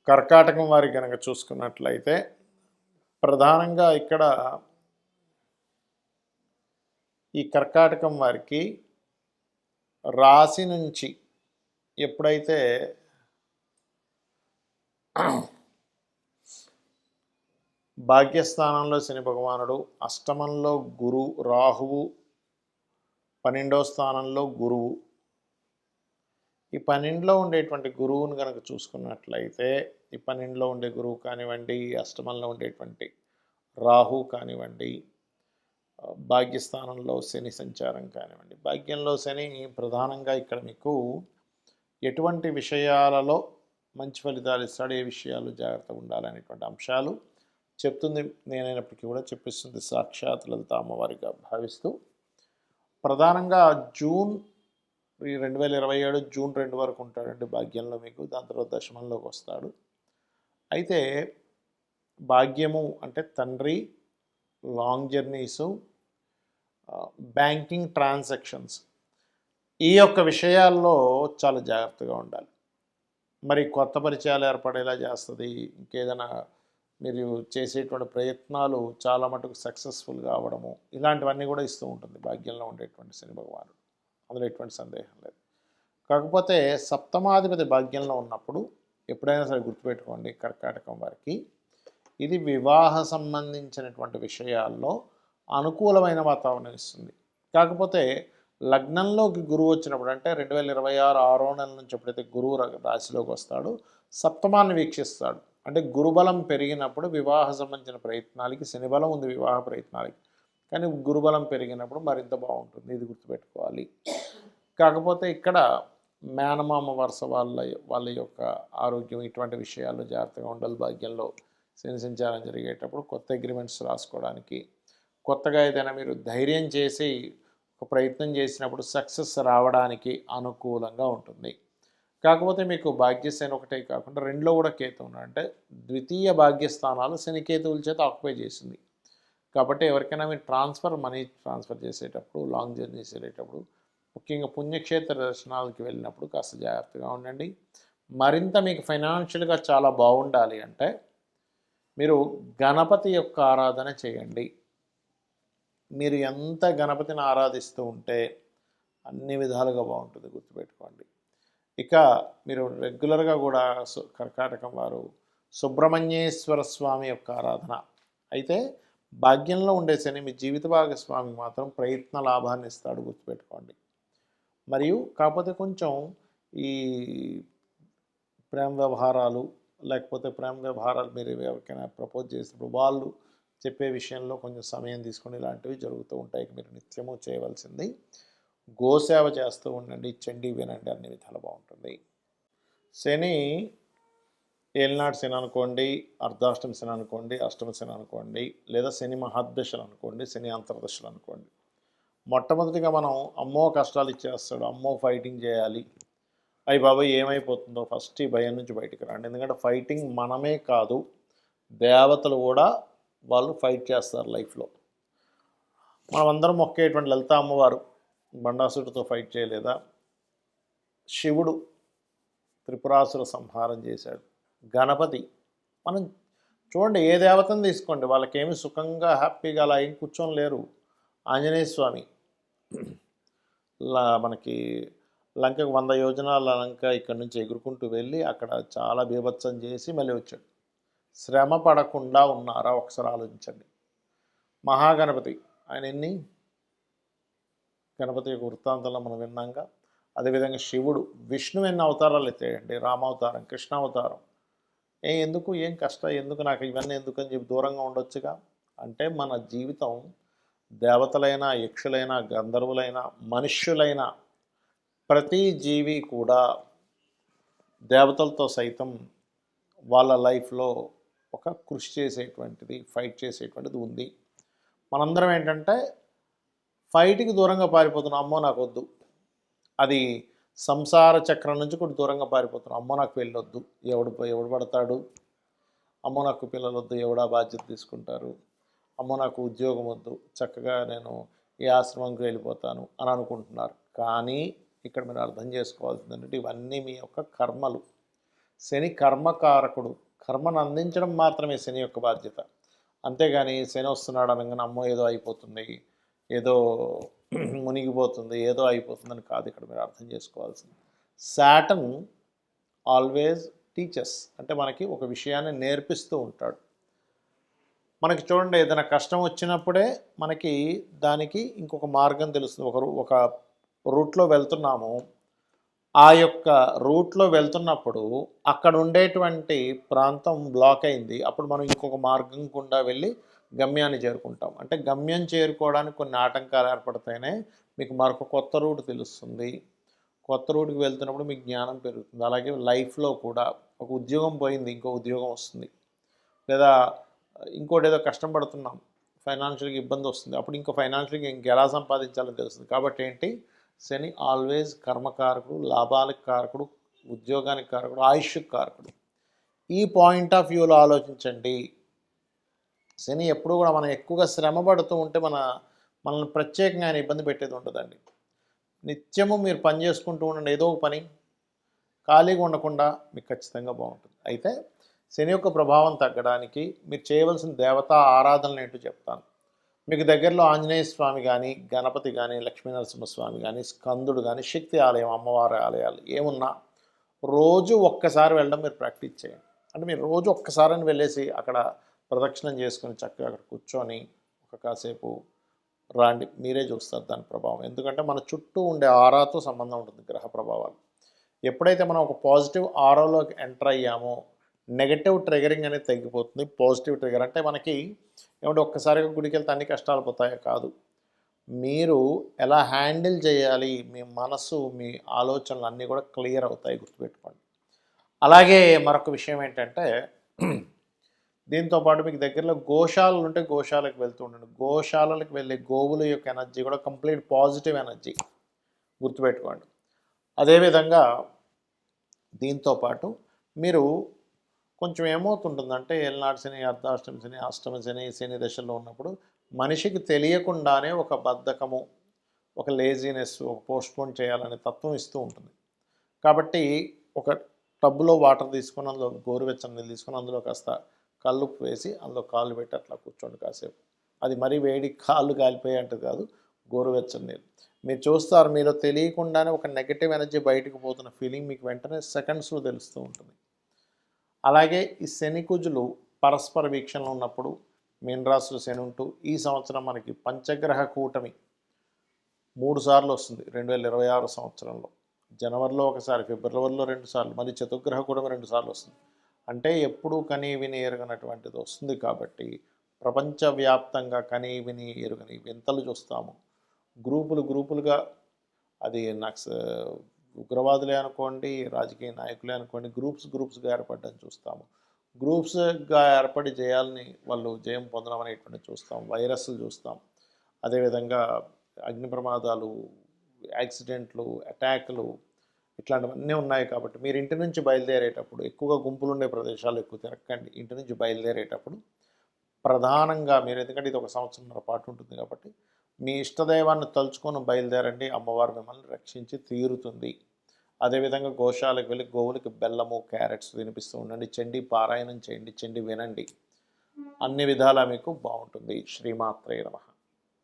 కర్కాటకం వారికి కనుక చూసుకున్నట్లయితే ప్రధానంగా ఇక్కడ ఈ కర్కాటకం వారికి రాశి నుంచి ఎప్పుడైతే భాగ్యస్థానంలో శని భగవానుడు, అష్టమంలో రాహువు, 12వ స్థానంలో గురువు, ఈ 12లో ఉండేటువంటి గురువును కనుక చూసుకున్నట్లయితే ఈ 12లో ఉండే గురువు కానివ్వండి, అష్టమంలో ఉండేటువంటి రాహు కానివ్వండి, భాగ్యస్థానంలో శని సంచారం కానివ్వండి, భాగ్యంలో శని ప్రధానంగా ఇక్కడ మీకు ఎటువంటి విషయాలలో మంచి ఫలితాలు ఇస్తాడు, ఏ విషయాలు జాగ్రత్తగా ఉండాలనేటువంటి అంశాలు చెప్తుంది. నేనైనప్పటికీ కూడా చెప్పిస్తుంది సాక్షాత్ లలిత అమ్మవారిగా భావిస్తూ ప్రధానంగా జూన్ 2027 జూన్ 2 వరకు ఉంటాడండి భాగ్యంలో మీకు. దాని తర్వాత దశమంలోకి వస్తాడు. అయితే భాగ్యము అంటే తండ్రి, లాంగ్ జర్నీసు, బ్యాంకింగ్ ట్రాన్సాక్షన్స్, ఈ యొక్క విషయాల్లో చాలా జాగ్రత్తగా ఉండాలి. మరి కొత్త పరిచయాలు ఏర్పడేలా చేస్తుంది. ఇంకేదైనా మీరు చేసేటువంటి ప్రయత్నాలు చాలా మటుకు సక్సెస్ఫుల్గా అవ్వడము, ఇలాంటివన్నీ కూడా ఇస్తూ ఉంటుంది భాగ్యంలో ఉండేటువంటి శని భగవానుడు. అందులో ఎటువంటి సందేహం లేదు. కాకపోతే సప్తమాధిపతి భాగ్యంలో ఉన్నప్పుడు ఎప్పుడైనా సరే గుర్తుపెట్టుకోండి, కర్కాటకం వారికి ఇది వివాహ సంబంధించినటువంటి విషయాల్లో అనుకూలమైన వాతావరణం ఇస్తుంది. కాకపోతే లగ్నంలోకి గురువు వచ్చినప్పుడు, అంటే 2026 6వ నెల నుంచి ఎప్పుడైతే గురువు రాశిలోకి వస్తాడు, సప్తమాన్ని వీక్షిస్తాడు. అంటే గురుబలం పెరిగినప్పుడు వివాహ సంబంధించిన ప్రయత్నాలకి, శని బలం ఉంది వివాహ ప్రయత్నాలకి, కానీ గురుబలం పెరిగినప్పుడు మరింత బాగుంటుంది. ఇది గుర్తుపెట్టుకోవాలి. కాకపోతే ఇక్కడ మేనమామ వరుస వాళ్ళ యొక్క ఆరోగ్యం, ఇటువంటి విషయాల్లో జాగ్రత్తగా ఉండాలి. భాగ్యంలో శని సంచారం జరిగేటప్పుడు కొత్త అగ్రిమెంట్స్ రాసుకోవడానికి, కొత్తగా ఏదైనా మీరు ధైర్యం చేసి ఒక ప్రయత్నం చేసినప్పుడు సక్సెస్ రావడానికి అనుకూలంగా ఉంటుంది. కాకపోతే మీకు భాగ్యశని ఒకటే కాకుండా 2లో కూడా కేతు ఉన్నాడు. అంటే ద్వితీయ భాగ్యస్థానాలు శని కేతువుల చేత ఆక్యుపై చేసింది. కాబట్టి ఎవరికైనా మీరు మనీ ట్రాన్స్ఫర్ చేసేటప్పుడు, లాంగ్ జర్నీస్ వెళ్ళేటప్పుడు, ముఖ్యంగా పుణ్యక్షేత్ర దర్శనాలకి వెళ్ళినప్పుడు కాస్త జాగ్రత్తగా ఉండండి. మరింత మీకు ఫైనాన్షియల్గా చాలా బాగుండాలి అంటే మీరు గణపతి యొక్క ఆరాధన చేయండి. మీరు ఎంత గణపతిని ఆరాధిస్తూ ఉంటే అన్ని విధాలుగా బాగుంటుంది, గుర్తుపెట్టుకోండి. ఇక మీరు రెగ్యులర్గా కూడా కర్కాటకం వారు సుబ్రహ్మణ్యేశ్వర స్వామి యొక్క ఆరాధన. అయితే భాగ్యంలో ఉండే శని మీ జీవిత భాగస్వామికి మాత్రం ప్రయత్న లాభాన్ని ఇస్తాడు, గుర్తుపెట్టుకోండి. మరియు కాకపోతే కొంచెం ఈ ప్రేమ వ్యవహారాలు, లేకపోతే ప్రేమ వ్యవహారాలు మీరు ఎవరికైనా ప్రపోజ్ చేసినప్పుడు వాళ్ళు చెప్పే విషయంలో కొంచెం సమయం తీసుకొని ఇలాంటివి జరుగుతూ ఉంటాయి. మీరు నిత్యము చేయవలసింది గోసేవ చేస్తూ ఉండండి, చండీ వినండి, అన్ని విధాలు బాగుంటుంది. శని ఏలినాడు శని అనుకోండి, అర్ధాష్టమి శని అనుకోండి, అష్టమ శని అనుకోండి, లేదా శని మహాదశలు అనుకోండి, శని అంతర్దశలు అనుకోండి. మొట్టమొదటిగా మనం అమ్మో కష్టాలు ఇచ్చేస్తాడు, అమ్మో ఫైటింగ్ చేయాలి, అయ్యి బాబాయ్ ఏమైపోతుందో, ఫస్ట్ ఈ భయం నుంచి బయటికి రండి. ఎందుకంటే ఫైటింగ్ మనమే కాదు, దేవతలు కూడా వాళ్ళు ఫైట్ చేస్తారు లైఫ్లో. మనమందరం మొక్కేటువంటి లలిత అమ్మవారు బండాసుడితో ఫైట్ చేయలేదా? శివుడు త్రిపురాసుర సంహారం చేశాడు. గణపతి, మనం చూడండి ఏ దేవతను తీసుకోండి, వాళ్ళకేమి సుఖంగా హ్యాపీగా అలా ఏం కూర్చొని లేరు. ఆంజనేయ స్వామి మనకి లంకకు 100 యోజనాల లంక ఇక్కడి నుంచి ఎగురుకుంటూ వెళ్ళి అక్కడ చాలా బీభత్సం చేసి మళ్ళీ వచ్చాడు. శ్రమ పడకుండా ఉన్నారా ఒకసారి ఆలోచించండి. మహాగణపతి, ఆయన గణపతి యొక్క వృత్తాంతంలో మనం విన్నాక. అదేవిధంగా శివుడు, విష్ణు ఎన్ని అవతారాలు ఎత్తాయండి, రామావతారం, కృష్ణావతారం. ఎందుకు, ఏం కష్టం, ఎందుకు నాకు ఇవన్నీ ఎందుకు అని చెప్పి దూరంగా ఉండొచ్చుగా. అంటే మన జీవితం దేవతలైనా, యక్షులైనా, గంధర్వులైనా, మనుష్యులైనా ప్రతి జీవి కూడా దేవతలతో సైతం వాళ్ళ లైఫ్లో ఒక కృషి చేసేటువంటిది, ఫైట్ చేసేటువంటిది ఉంది. మనందరం ఏంటంటే ఫైట్కి దూరంగా పారిపోతున్నాం, అమ్మో నాకు వద్దు. అది సంసార చక్రం నుంచి కూడా దూరంగా పారిపోతున్నాం. అమ్మో నాకు పెళ్ళొద్దు, ఎవడు పడతాడు, అమ్మో నాకు పిల్లలు వద్దు, ఎవడా బాధ్యత తీసుకుంటారు, అమ్మో నాకు ఉద్యోగం వద్దు, చక్కగా నేను ఈ ఆశ్రమంకి వెళ్ళిపోతాను అని అనుకుంటున్నారు. కానీ ఇక్కడ మీరు అర్థం చేసుకోవాల్సింది ఏంటంటే ఇవన్నీ మీ యొక్క కర్మలు. శని కర్మకారకుడు. కర్మను అందించడం మాత్రమే శని యొక్క బాధ్యత. అంతేగాని శని వస్తున్నాడు అనగానే అమ్మో ఏదో అయిపోతుంది, ఏదో మునిగిపోతుంది, ఏదో అయిపోతుందని కాదు ఇక్కడ మీరు అర్థం చేసుకోవాల్సింది. సాటర్న్ ఆల్వేస్ టీచర్స్, అంటే మనకి ఒక విషయాన్ని నేర్పిస్తూ ఉంటాడు. మనకి చూడండి, ఏదైనా కష్టం వచ్చినప్పుడే మనకి దానికి ఇంకొక మార్గం తెలుస్తుంది. ఒక రూట్లో వెళ్తున్నాము, ఆ యొక్క రూట్లో వెళ్తున్నప్పుడు అక్కడ ఉండేటువంటి ప్రాంతం బ్లాక్ అయింది. అప్పుడు మనం ఇంకొక మార్గం గుండా వెళ్ళి గమ్యాన్ని చేరుకుంటాం. అంటే గమ్యం చేరుకోవడానికి కొన్ని ఆటంకాలు ఏర్పడితేనే మీకు మరొక కొత్త రూట్ తెలుస్తుంది. కొత్త రూట్కి వెళ్తున్నప్పుడు మీకు జ్ఞానం పెరుగుతుంది. అలాగే లైఫ్లో కూడా ఒక ఉద్యోగం పోయింది, ఇంకో ఉద్యోగం వస్తుంది. లేదా ఇంకోటి ఏదో కష్టం పడుతున్నాం, ఫైనాన్షియల్గా ఇబ్బంది వస్తుంది, అప్పుడు ఇంకో ఫైనాన్షియల్గా ఇంకెలా సంపాదించాలని తెలుస్తుంది. కాబట్టి ఏంటి, శని ఆల్వేస్ కర్మకారకుడు, లాభాలకు కారకుడు, ఉద్యోగానికి కారకుడు, ఆయుష్కి కారకుడు. ఈ పాయింట్ ఆఫ్ వ్యూలో ఆలోచించండి. శని ఎప్పుడు కూడా మనం ఎక్కువగా శ్రమ పడుతూ ఉంటే మనల్ని ప్రత్యేకంగా ఆయన ఇబ్బంది పెట్టేది ఉండదండి. నిత్యము మీరు పని చేసుకుంటూ ఉండండి, ఏదో ఒక పని, ఖాళీగా ఉండకుండా మీకు ఖచ్చితంగా బాగుంటుంది. అయితే శని యొక్క ప్రభావం తగ్గడానికి మీరు చేయవలసిన దేవతా ఆరాధనలు ఏంటో చెప్తాను. మీకు దగ్గరలో ఆంజనేయ స్వామి కానీ, గణపతి కానీ, లక్ష్మీనరసింహస్వామి కానీ, స్కందుడు కానీ, శక్తి ఆలయం, అమ్మవారి ఆలయాలు ఏమున్నా రోజు ఒక్కసారి వెళ్ళడం మీరు ప్రాక్టీస్ చేయండి. అంటే మీరు రోజు ఒక్కసారిని వెళ్ళేసి అక్కడ ప్రదక్షిణం చేసుకొని చక్కగా అక్కడ కూర్చొని కాసేపు రాండి, మీరే చూస్తారు దాని ప్రభావం. ఎందుకంటే మన చుట్టూ ఉండే ఆరాతో సంబంధం ఉంటుంది గ్రహ ప్రభావాలు. ఎప్పుడైతే మనం ఒక పాజిటివ్ ఆరాలోకి ఎంటర్ అయ్యామో నెగటివ్ ట్రిగరింగ్ అనేది తగ్గిపోతుంది. పాజిటివ్ ట్రిగర్ అంటే మనకి ఏమంటే ఒక్కసారిగా గుడికి వెళ్తే అన్ని కష్టాలు పోతాయో కాదు, మీరు ఎలా హ్యాండిల్ చేయాలి, మీ మనసు, మీ ఆలోచనలు అన్నీ కూడా క్లియర్ అవుతాయి, గుర్తుపెట్టుకోండి. అలాగే మరొక విషయం ఏంటంటే, దీంతోపాటు మీకు దగ్గరలో గోశాలలు ఉంటే గోశాలకు వెళ్తూ ఉండండి. గోశాలలకు వెళ్ళే గోవుల యొక్క ఎనర్జీ కూడా కంప్లీట్ పాజిటివ్ ఎనర్జీ, గుర్తుపెట్టుకోండి. అదేవిధంగా దీంతోపాటు మీరు కొంచెం ఏమవుతుంటుందంటే ఏలనాటి శని, అర్ధాష్టమి శని, అష్టమి శని, శని దశల్లో ఉన్నప్పుడు మనిషికి తెలియకుండానే ఒక బద్ధకము, ఒక లేజినెస్, ఒక పోస్ట్పోన్ చేయాలనే తత్వం ఇస్తూ ఉంటుంది. కాబట్టి ఒక టబ్బులో వాటర్ తీసుకొని అందులో గోరువెచ్చని నీళ్ళు తీసుకొని అందులో కాస్త కల్లుప్పు వేసి అందులో కాళ్ళు పెట్టి అట్లా కూర్చోండి కాసేపు. అది మరీ వేడి కాళ్ళు కాలిపోయే అంటే కాదు, గోరువెచ్చని నీళ్ళు. మీరు చూస్తారు, మీలో తెలియకుండానే ఒక నెగటివ్ ఎనర్జీ బయటకు పోతున్న ఫీలింగ్ మీకు వెంటనే సెకండ్స్లో తెలుస్తూ ఉంటుంది. అలాగే ఈ శని కుజులు పరస్పర వీక్షణలో ఉన్నప్పుడు మీనరాశిలో శని ఉంటూ ఈ సంవత్సరం మనకి పంచగ్రహ కూటమి 3 సార్లు వస్తుంది 2026 సంవత్సరంలో. జనవరిలో ఒకసారి, ఫిబ్రవరిలో 2 సార్లు, మళ్ళీ చతుర్గ్రహ కూటమి 2 సార్లు వస్తుంది. అంటే ఎప్పుడూ కనీ విని ఎరుగనటువంటిది వస్తుంది. కాబట్టి ప్రపంచవ్యాప్తంగా కనీ విని ఎరుగని వింతలు చూస్తాము. గ్రూపులుగా, అది ఉగ్రవాదులే అనుకోండి, రాజకీయ నాయకులే అనుకోండి, గ్రూప్స్గా ఏర్పడడం చూస్తాము. గ్రూప్స్గా ఏర్పడి జయాల్ని వాళ్ళు జయం పొందడం అనేటువంటి చూస్తాం. వైరస్లు చూస్తాం. అదేవిధంగా అగ్ని ప్రమాదాలు, యాక్సిడెంట్లు, అటాక్లు, ఇట్లాంటివన్నీ ఉన్నాయి. కాబట్టి మీరు ఇంటి నుంచి బయలుదేరేటప్పుడు ఎక్కువగా గుంపులు ఉండే ప్రదేశాలు ఎక్కువ తిరగకండి. ఇంటి నుంచి బయలుదేరేటప్పుడు ప్రధానంగా మీరు, ఎందుకంటే ఇది 1 సంవత్సరంన్నర పాటు ఉంటుంది కాబట్టి మీ ఇష్టదైవాన్ని తలుచుకొని బయలుదేరండి. అమ్మవారు మిమ్మల్ని రక్షించి తీరుతుంది. అదేవిధంగా గోశాలకు వెళ్ళి గోవులకి బెల్లము, క్యారెట్స్ తినిపిస్తూ ఉండండి. చండీ పారాయణం చేయండి, చండీ వినండి. అన్ని విధాలా మీకు బాగుంటుంది. శ్రీమాత్రే నమః.